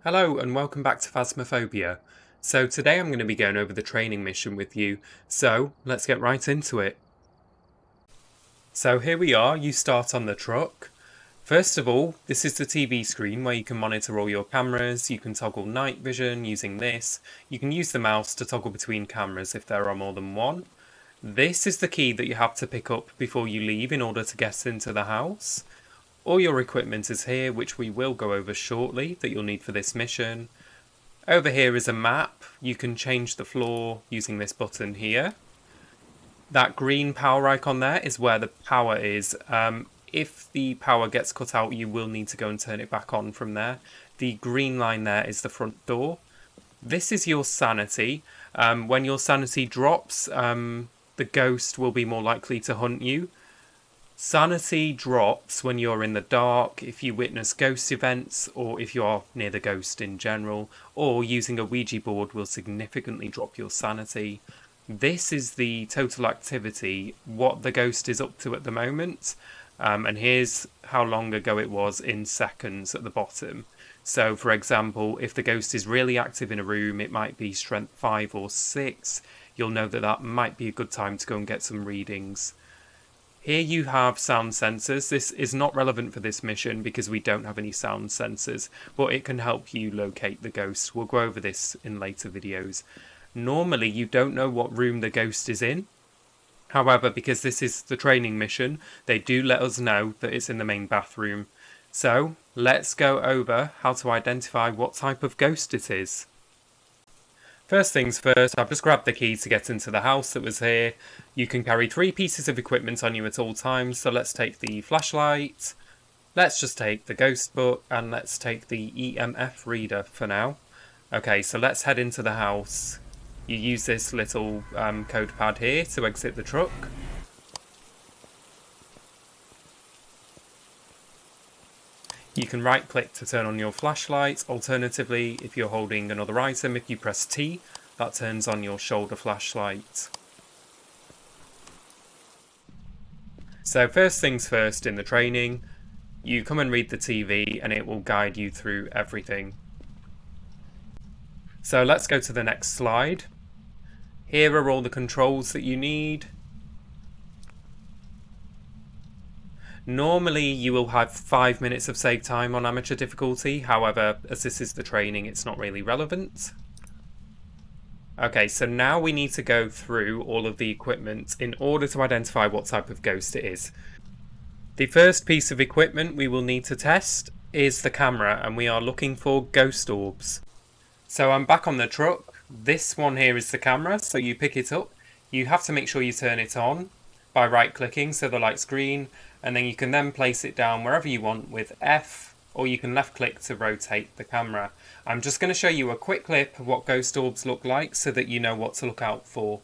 Hello and welcome back to Phasmophobia. So today I'm going to be going over the training mission with you, so let's get right into it. So here we are, you start on the truck. First of all, this is the TV screen where you can monitor all your cameras, you can toggle night vision using this, you can use the mouse to toggle between cameras if there are more than one. This is the key that you have to pick up before you leave in order to get into the house. All your equipment is here, which we will go over shortly, that you'll need for this mission. Over here is a map. You can change the floor using this button here. That green power icon there is where the power is. If the power gets cut out, you will need to go and turn it back on from there. The green line there is the front door. This is your sanity. When your sanity drops, the ghost will be more likely to hunt you. Sanity drops when you're in the dark, if you witness ghost events, or if you are near the ghost in general, or using a Ouija board will significantly drop your sanity. This is the total activity, what the ghost is up to at the moment, and here's how long ago it was in seconds at the bottom. So, for example, if the ghost is really active in a room, it might be strength 5 or 6. You'll know that that might be a good time to go and get some readings. Here you have sound sensors. This is not relevant for this mission because we don't have any sound sensors, but it can help you locate the ghost. We'll go over this in later videos. Normally you don't know what room the ghost is in. However, because this is the training mission, they do let us know that it's in the main bathroom. So let's go over how to identify what type of ghost it is. First things first, I've just grabbed the key to get into the house that was here. You can carry 3 pieces of equipment on you at all times, so let's take the flashlight, let's just take the ghost book, and let's take the EMF reader for now. Okay, so let's head into the house. You use this little code pad here to exit the truck. You can right click to turn on your flashlight. Alternatively, if you're holding another item, if you press T, that turns on your shoulder flashlight. So first things first in the training, you come and read the TV and it will guide you through everything. So let's go to the next slide. Here are all the controls that you need. Normally you will have 5 minutes of save time on amateur difficulty, however, as this is the training, it's not really relevant. Okay, so now we need to go through all of the equipment in order to identify what type of ghost it is. The first piece of equipment we will need to test is the camera, and we are looking for ghost orbs. So I'm back on the truck. This one here is the camera, so you pick it up. You have to make sure you turn it on by right clicking so the light's green, and then you can then place it down wherever you want with F, or you can left click to rotate the camera. I'm just going to show you a quick clip of what ghost orbs look like so that you know what to look out for.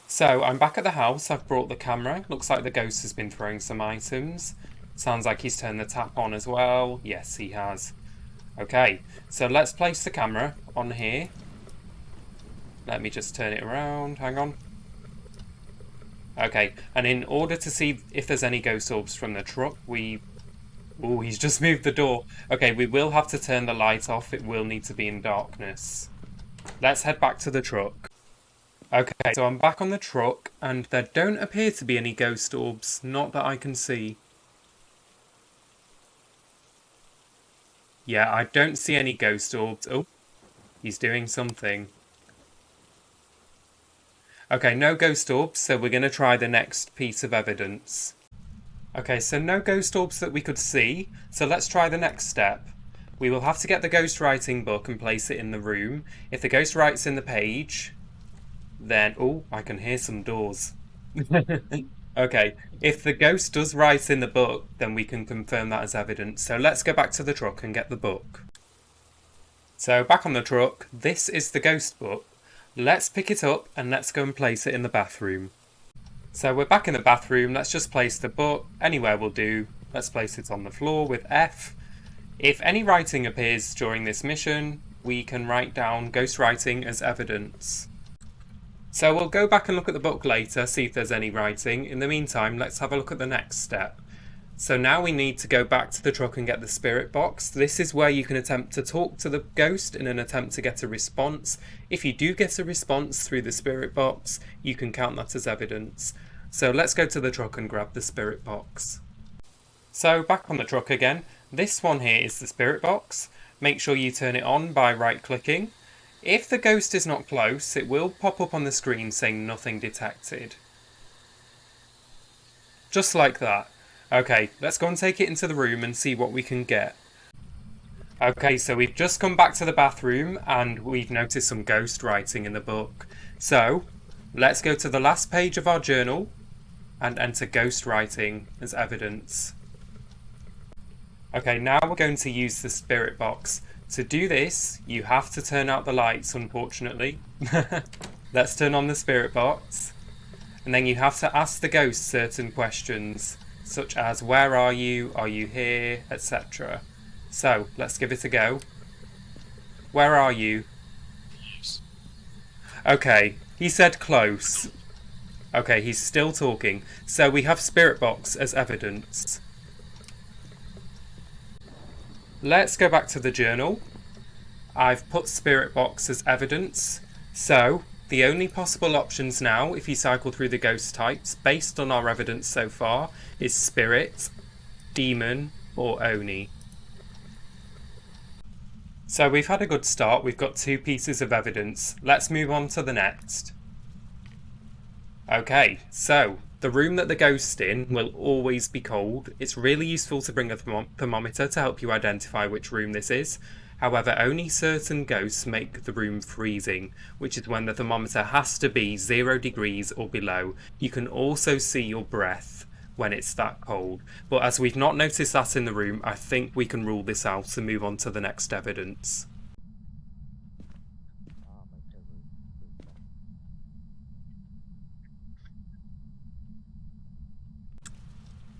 So I'm back at the house, I've brought the camera. Looks like the ghost has been throwing some items. Sounds like he's turned the tap on as well. Yes, he has. Okay, so let's place the camera on here. Let me just turn it around, hang on. Okay, and in order to see if there's any ghost orbs from the truck, Ooh, he's just moved the door. Okay, we will have to turn the light off. It will need to be in darkness. Let's head back to the truck. Okay, so I'm back on the truck, and there don't appear to be any ghost orbs, not that I can see. Yeah, I don't see any ghost orbs. Oh, he's doing something. Okay, no ghost orbs, so we're going to try the next piece of evidence. Okay, so no ghost orbs that we could see, so let's try the next step. We will have to get the ghost writing book and place it in the room. If the ghost writes in the page, then... Oh, I can hear some doors. Okay, if the ghost does write in the book, then we can confirm that as evidence. So let's go back to the truck and get the book. So back on the truck, this is the ghost book. Let's pick it up and let's go and place it in the bathroom. So we're back in the bathroom, let's just place the book, anywhere will do. Let's place it on the floor with F. If any writing appears during this mission, we can write down ghost writing as evidence. So we'll go back and look at the book later, see if there's any writing. In the meantime, let's have a look at the next step. So now we need to go back to the truck and get the spirit box. This is where you can attempt to talk to the ghost in an attempt to get a response. If you do get a response through the spirit box, you can count that as evidence. So let's go to the truck and grab the spirit box. So back on the truck again. This one here is the spirit box. Make sure you turn it on by right-clicking. If the ghost is not close, it will pop up on the screen saying nothing detected. Just like that. Okay, let's go and take it into the room and see what we can get. Okay, so we've just come back to the bathroom and we've noticed some ghost writing in the book. So, let's go to the last page of our journal and enter ghost writing as evidence. Okay, now we're going to use the spirit box. To do this, you have to turn out the lights, unfortunately. Let's turn on the spirit box. And then you have to ask the ghost certain questions, such as where are you here, etc. So, let's give it a go. Where are you? Okay, he said close. Okay, he's still talking. So we have spirit box as evidence. Let's go back to the journal. I've put spirit box as evidence. So, the only possible options now, if you cycle through the ghost types, based on our evidence so far, is spirit, demon, or oni. So we've had a good start, we've got 2 pieces of evidence. Let's move on to the next. Okay, so the room that the ghost's in will always be cold. It's really useful to bring a thermometer to help you identify which room this is. However, only certain ghosts make the room freezing, which is when the thermometer has to be 0 degrees or below. You can also see your breath when it's that cold. But as we've not noticed that in the room, I think we can rule this out and move on to the next evidence.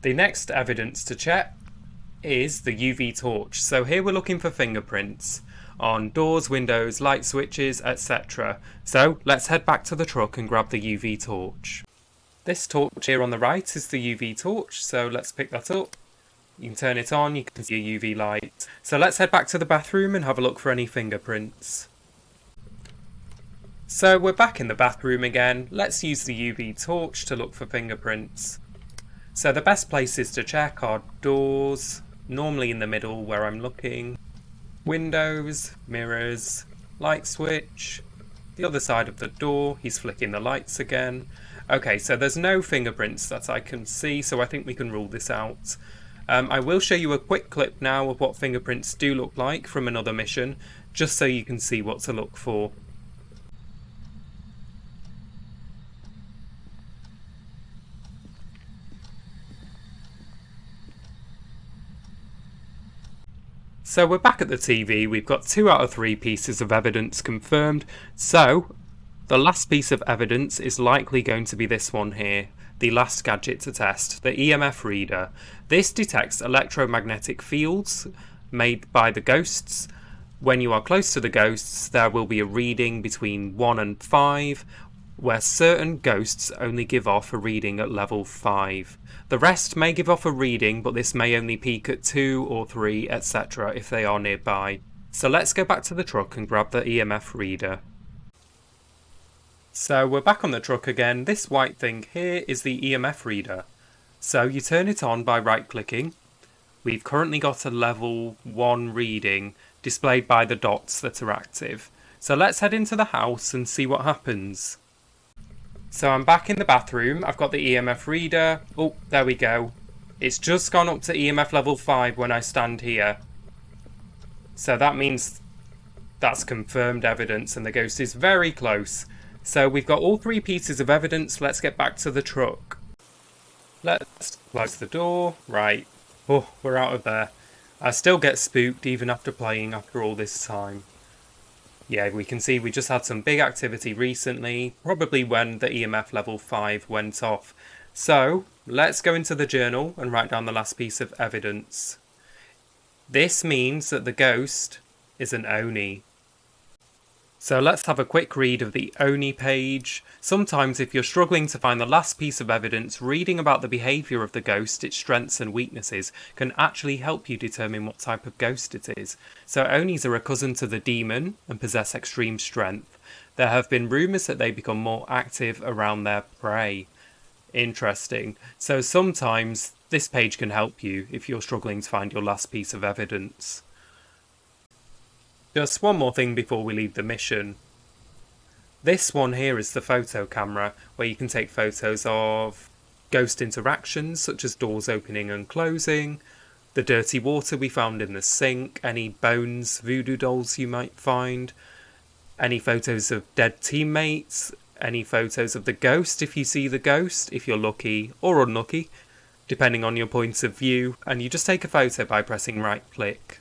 The next evidence to check is the UV torch. So here we're looking for fingerprints on doors, windows, light switches, etc. So let's head back to the truck and grab the UV torch. This torch here on the right is the UV torch, so let's pick that up. You can turn it on, you can see a UV light. So let's head back to the bathroom and have a look for any fingerprints. So we're back in the bathroom again. Let's use the UV torch to look for fingerprints. So the best places to check are doors, normally in the middle where I'm looking, windows, mirrors, light switch, the other side of the door, he's flicking the lights again. Okay, so there's no fingerprints that I can see, so I think we can rule this out. I will show you a quick clip now of what fingerprints do look like from another mission, just so you can see what to look for. So we're back at the TV, we've got 2 out of 3 pieces of evidence confirmed, so the last piece of evidence is likely going to be this one here, the last gadget to test, the EMF Reader. This detects electromagnetic fields made by the ghosts. When you are close to the ghosts, there will be a reading between 1 and 5, where certain ghosts only give off a reading at level 5. The rest may give off a reading, but this may only peak at 2 or 3, etc. if they are nearby. So let's go back to the truck and grab the EMF Reader. So we're back on the truck again. This white thing here is the EMF Reader. So you turn it on by right-clicking. We've currently got a level 1 reading displayed by the dots that are active. So let's head into the house and see what happens. So I'm back in the bathroom, I've got the EMF Reader. Oh, there we go. It's just gone up to EMF level 5 when I stand here. So that means that's confirmed evidence and the ghost is very close. So we've got all 3 pieces of evidence, let's get back to the truck. Let's close the door, right. Oh, we're out of there. I still get spooked even after playing after all this time. Yeah, we can see we just had some big activity recently, probably when the EMF level 5 went off. So, let's go into the journal and write down the last piece of evidence. This means that the ghost is an Oni. So let's have a quick read of the Oni page. Sometimes if you're struggling to find the last piece of evidence, reading about the behaviour of the ghost, its strengths and weaknesses, can actually help you determine what type of ghost it is. So Onis are a cousin to the demon and possess extreme strength. There have been rumours that they become more active around their prey. Interesting. So sometimes this page can help you if you're struggling to find your last piece of evidence. Just one more thing before we leave the mission. This one here is the photo camera, where you can take photos of ghost interactions such as doors opening and closing, the dirty water we found in the sink, any bones, voodoo dolls you might find, any photos of dead teammates, any photos of the ghost if you see the ghost, if you're lucky or unlucky, depending on your point of view, and you just take a photo by pressing right click.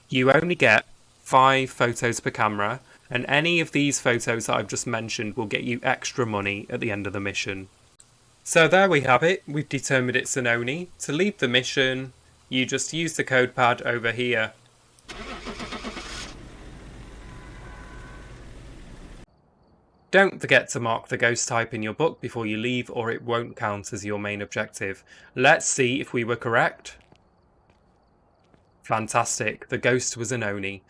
You only get 5 photos per camera, and any of these photos that I've just mentioned will get you extra money at the end of the mission. So there we have it, we've determined it's an Oni. To leave the mission, you just use the code pad over here. Don't forget to mark the ghost type in your book before you leave, or it won't count as your main objective. Let's see if we were correct. Fantastic, the ghost was an Oni.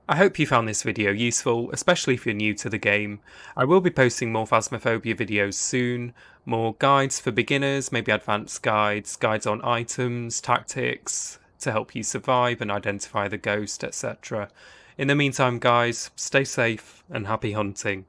I hope you found this video useful, especially if you're new to the game. I will be posting more Phasmophobia videos soon, more guides for beginners, maybe advanced guides, guides on items, tactics, to help you survive and identify the ghost, etc. In the meantime guys, stay safe and happy hunting.